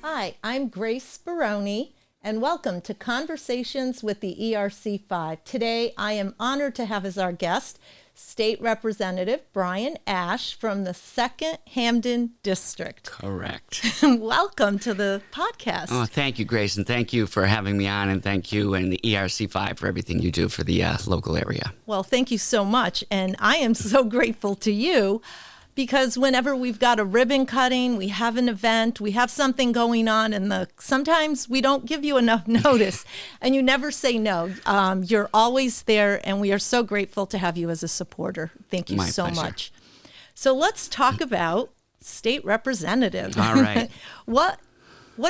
Hi, I'm Grace Baroni, and welcome to Conversations with the ERC5. Today, I am honored to have as our guest State Representative Brian Ashe from the Second Hampden District. Correct. Welcome to the podcast. Oh, thank you, Grace, and thank you for having me on, and thank you and the ERC5 for everything you do for the local area. Well, thank you so much, and I am so grateful to you because whenever we've got a ribbon cutting, we have an event, we have something going on, and sometimes we don't give you enough notice, and you never say no. You're always there, and we are so grateful to have you as a supporter. Thank you so much. So let's talk about state representative. All right. What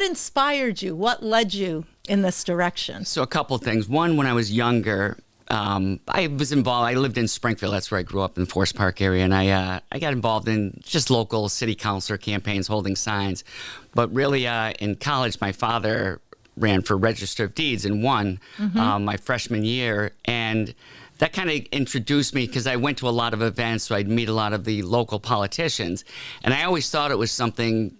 inspired you? What led you in this direction? So a couple of things. One, when I was younger, I was involved. I lived in Springfield. That's where I grew up, in the Forest Park area. And I got involved in just local city councilor campaigns, holding signs. But really, in college, my father ran for Register of Deeds and won my freshman year. And that kind of introduced me because I went to a lot of events, so I'd meet a lot of the local politicians. And I always thought it was something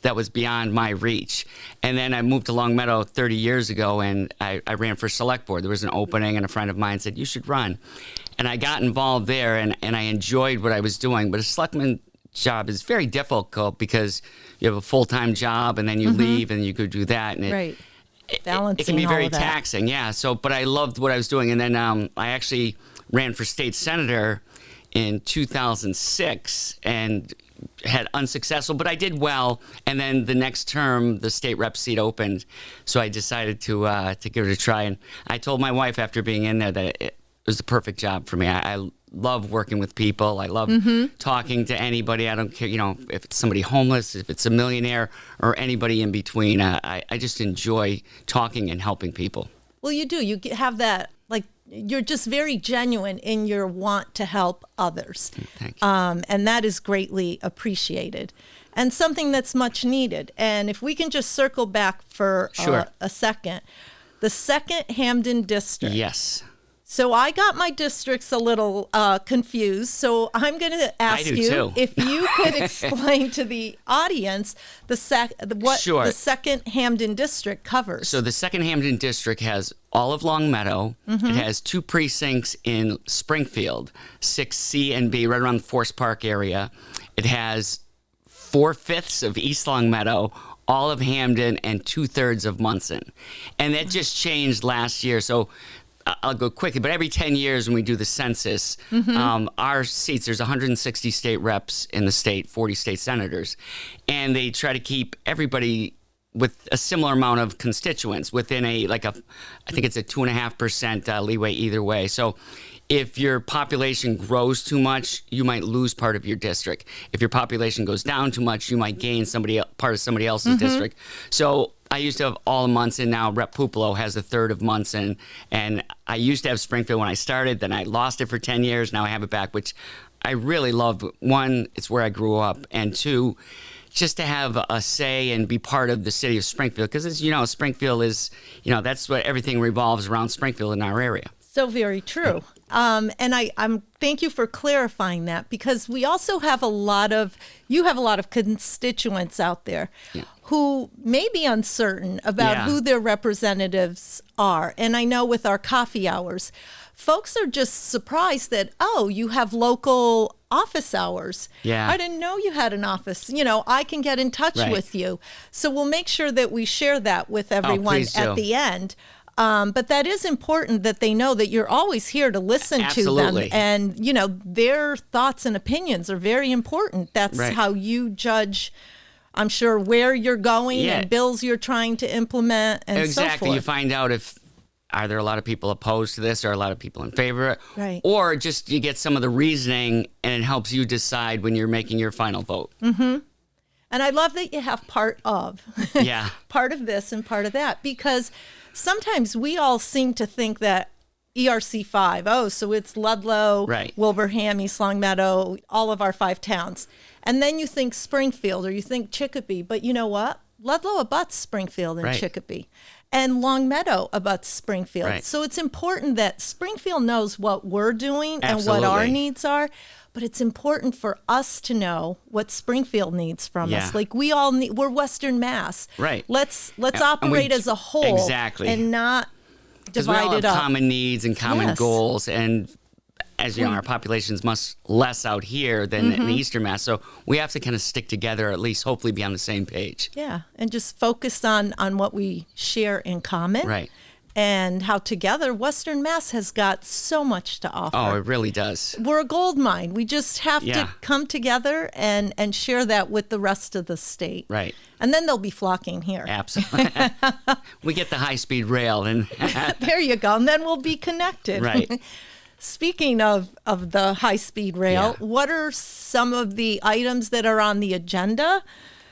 that was beyond my reach. And then I moved to Longmeadow 30 years ago, and I ran for select board. There was an opening, and a friend of mine said, you should run. And I got involved there, and I enjoyed what I was doing. But a selectman job is very difficult because you have a full-time job, and then you leave, and you go do that. And it can be very taxing, yeah. So, but I loved what I was doing. And then I actually ran for state senator in 2006, and had unsuccessful, but I did well. And then the next term, the state rep seat opened, so I decided to give it a try. And I told my wife after being in there that it was the perfect job for me. I love working with people. I love talking to anybody. I don't care, if it's somebody homeless, if it's a millionaire, or anybody in between. I just enjoy talking and helping people. Well, you do. You have that, you're just very genuine in your want to help others. Thank you. And that is greatly appreciated and something that's much needed. And if we can just circle back for a second, the Second Hampden District. Yes. So I got my districts a little confused. So I'm going to ask you if you could explain to the audience what the Second Hampden District covers. So the Second Hampden District has all of Longmeadow. It has 2 precincts in Springfield, 6C and B, right around the Forest Park area. It has 4/5 of East Longmeadow, all of Hampden, and 2/3 of Munson. And that just changed last year. So I'll go quickly, but every 10 years when we do the census, our seats, there's 160 state reps in the state, 40 state senators, and they try to keep everybody with a similar amount of constituents within I think it's a 2.5% leeway either way. So if your population grows too much, you might lose part of your district. If your population goes down too much, you might gain part of somebody else's district. So I used to have all of Munson. Now Rep. Pupolo has 1/3 of Munson. And I used to have Springfield when I started. Then I lost it for 10 years. Now I have it back, which I really love. One, it's where I grew up. And two, just to have a say and be part of the city of Springfield. Because, as you know, Springfield is, that's what everything revolves around Springfield in our area. So very true. And I'm thank you for clarifying that, because we also have you have a lot of constituents out there who may be uncertain about who their representatives are. And I know with our coffee hours, folks are just surprised that, you have local office hours. Yeah. I didn't know you had an office. I can get in touch with you. So we'll make sure that we share that with everyone at the end. But that is important that they know that you're always here to listen to them. And, their thoughts and opinions are very important. That's how you judge, I'm sure, where you're going and bills you're trying to implement and so forth. Exactly. You find out are there a lot of people opposed to this or a lot of people in favor? Right. Or just you get some of the reasoning and it helps you decide when you're making your final vote. Mm-hmm. And I love that you have part of this and part of that, because sometimes we all seem to think that ERC5, so it's Ludlow, Wilbraham, East Longmeadow, all of our 5 towns. And then you think Springfield or you think Chicopee, but you know what? Ludlow abuts Springfield and Chicopee. And Longmeadow abuts Springfield. So it's important that Springfield knows what we're doing and what our needs are. but it's important for us to know what Springfield needs from us. Yeah. Like we're Western Mass. Right. Let's operate as a whole. Exactly. And not Because we all divide it have up. common needs and common Yes. goals, and as you know, our population's much less out here than in Eastern Mass, so we have to kind of stick together, or at least hopefully be on the same page. Yeah, and just focus on what we share in common. Right. And how together Western Mass has got so much to offer. Oh, it really does. We're a gold mine. We just have Yeah. to come together and share that with the rest of the state. Right. And then they'll be flocking here. Absolutely. We get the high-speed rail, and There you go. And then we'll be connected. Right. Speaking of the high-speed rail, Yeah. what are some of the items that are on the agenda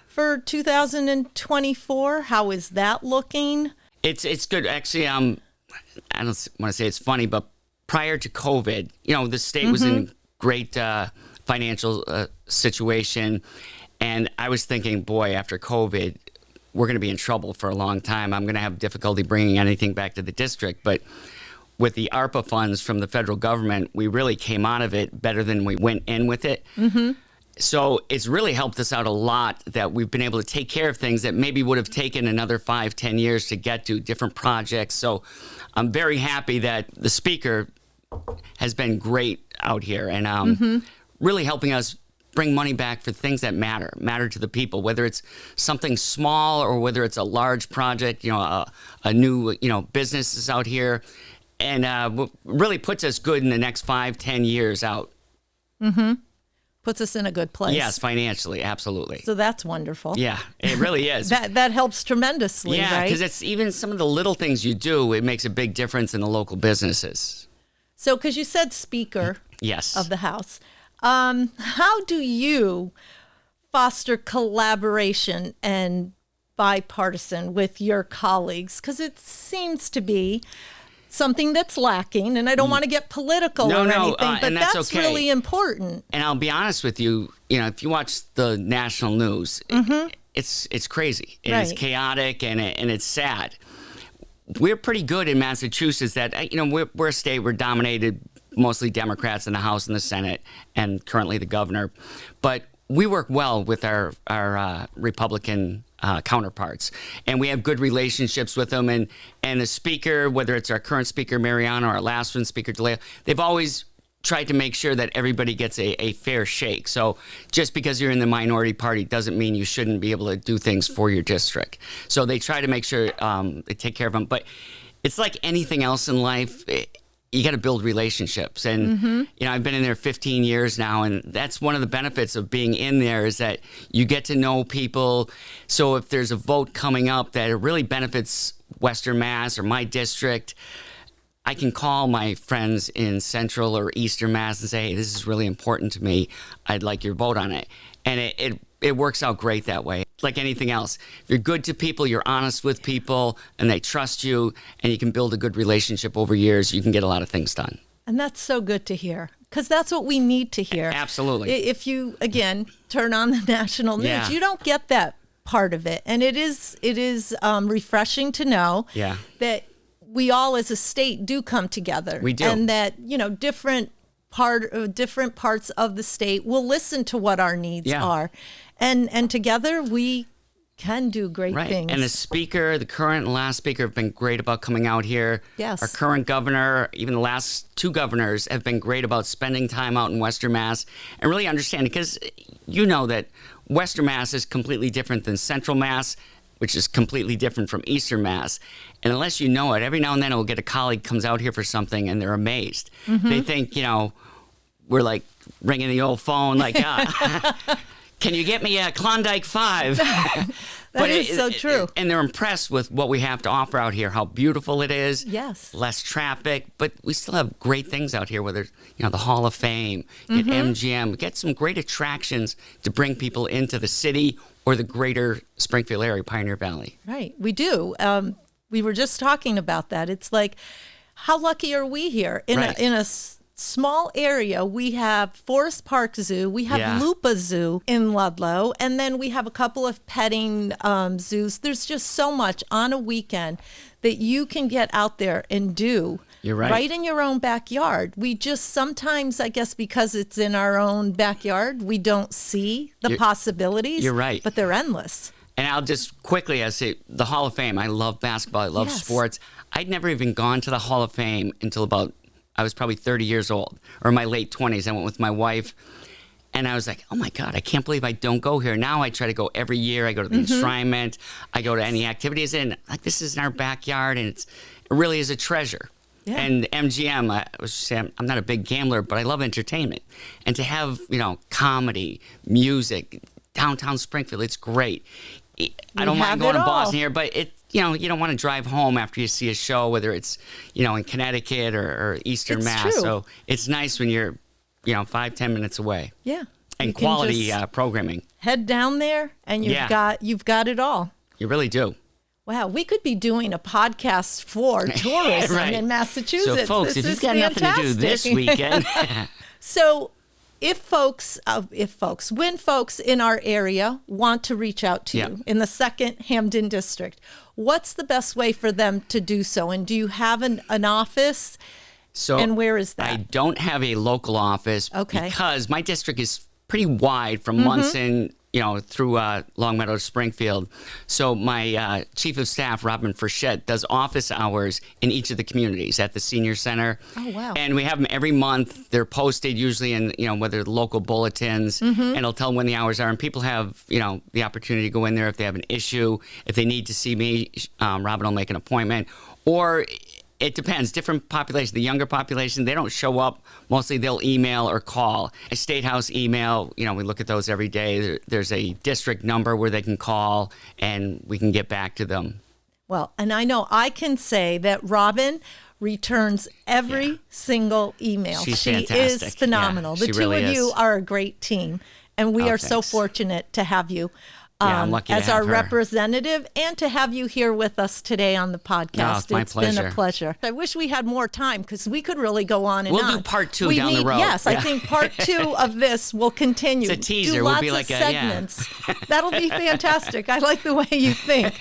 for 2024? How is that looking? it's good. Actually, I don't want to say it's funny, but prior to COVID, you know, the state was in great financial situation, and I was thinking, boy, after COVID, we're going to be in trouble for a long time. I'm going to have difficulty bringing anything back to the district, but with the ARPA funds from the federal government, we really came out of it better than we went in with it. So it's really helped us out a lot that we've been able to take care of things that maybe would have taken another 5-10 years to get to, different projects. So I'm very happy that the speaker has been great out here and really helping us bring money back for things that matter to the people, whether it's something small or whether it's a large project, you know, a new, you know, businesses out here, and really puts us good in the next 5-10 years out. Puts us in a good place. Yes, financially, absolutely. So that's wonderful. Yeah, it really is. That helps tremendously, yeah, right? because it's even some of the little things you do, it makes a big difference in the local businesses. So, because you said Speaker Yes. of the House, how do you foster collaboration and bipartisan with your colleagues? Because it seems to be something that's lacking, and I don't want to get political or anything, but and that's okay. really important. And I'll be honest with you, you know, if you watch the national news, it's crazy. And It's Right. chaotic and it's sad. We're pretty good in Massachusetts that, you know, we're a state, we're dominated mostly Democrats in the House and the Senate, and currently the governor. But we work well with our Republican counterparts, and we have good relationships with them. And the speaker, whether it's our current speaker, Mariano, or our last one, Speaker DeLeo, they've always tried to make sure that everybody gets a fair shake. So just because you're in the minority party doesn't mean you shouldn't be able to do things for your district. So they try to make sure they take care of them. But it's like anything else in life. You got to build relationships. And, you know, I've been in there 15 years now, and that's one of the benefits of being in there is that you get to know people. So if there's a vote coming up that it really benefits Western Mass or my district, I can call my friends in Central or Eastern Mass and say, hey, this is really important to me. I'd like your vote on it. And it works out great that way. Like anything else, if you're good to people, you're honest with people, and they trust you, and you can build a good relationship over years, you can get a lot of things done. And that's so good to hear, because that's what we need to hear. Absolutely. If you, again, turn on the national news, Yeah. you don't get that part of it. And it is refreshing to know that we all as a state do come together. We do. And that, you know, different parts of the state will listen to what our needs are. And together we can do great things. And the speaker, the current and last speaker have been great about coming out here. Yes. Our current governor, even the last two governors have been great about spending time out in Western Mass and really understanding, because you know that Western Mass is completely different than Central Mass, which is completely different from Eastern Mass. And unless you know it, every now and then we'll get a colleague comes out here for something and they're amazed. They think, you know, we're like ringing the old phone like, can you get me a Klondike 5? That is so true. And they're impressed with what we have to offer out here, how beautiful it is. Yes. Less traffic, but we still have great things out here, whether, you know, the Hall of Fame, get MGM, get some great attractions to bring people into the city or the greater Springfield area, Pioneer Valley. Right, we do. We were just talking about that. It's like, how lucky are we here? In a small area, we have Forest Park Zoo, we have Lupa Zoo in Ludlow, and then we have a couple of petting zoos. There's just so much on a weekend that you can get out there and do You're right. Right in your own backyard. We just sometimes, I guess, because it's in our own backyard, we don't see the possibilities. You're right. But they're endless. And I'll just quickly, I say, the Hall of Fame. I love basketball. I love sports. I'd never even gone to the Hall of Fame until I was probably 30 years old, or in my late 20s. I went with my wife, and I was like, oh my God, I can't believe I don't go here. Now I try to go every year. I go to the enshrinement. I go to any activities, and like, this is in our backyard, and it really is a treasure. Yeah. And MGM, I'm not a big gambler, but I love entertainment. And to have, comedy, music, downtown Springfield, it's great. I don't mind going to Boston here, but you don't want to drive home after you see a show, whether it's, in Connecticut or Eastern Mass. True. So it's nice when you're, 5-10 minutes away. Yeah. And quality programming. Head down there and you've got it all. You really do. Wow, we could be doing a podcast for tourism right. in Massachusetts. So folks, if you've got nothing to do this weekend. So when folks in our area want to reach out to you in the Second Hampden District, what's the best way for them to do so? And do you have an office? And where is that? I don't have a local office because my district is pretty wide from Munson, through Longmeadow to Springfield. So my chief of staff, Robin Frechette, does office hours in each of the communities at the senior center. Oh, wow. And we have them every month. They're posted usually in, whether the local bulletins, and it'll tell them when the hours are. And people have, the opportunity to go in there if they have an issue. If they need to see me, Robin will make an appointment. Or it depends. Different population. The younger population, they don't show up. Mostly they'll email or call. A State House email, we look at those every day. There's a district number where they can call, and we can get back to them. Well, and I know I can say that Robin returns every single email. She's she fantastic. Is phenomenal. Yeah, the two really of you is. are a great team, and we are thanks. so fortunate to have you. I'm lucky as to have our her. representative, and to have you here with us today on the podcast. It's my been a pleasure. I wish we had more time because we could really go on and on. We'll do part two down the road. Yes, I think part 2 of this will continue. It's a teaser. Do We'll lots be like of segments. That'll be fantastic. I like the way you think.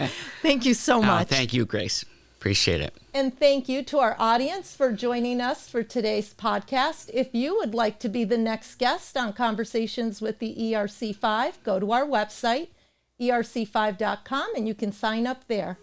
Thank you so much. Thank you, Grace. Appreciate it. And thank you to our audience for joining us for today's podcast. If you would like to be the next guest on Conversations with the ERC5, go to our website, ERC5.com, and you can sign up there.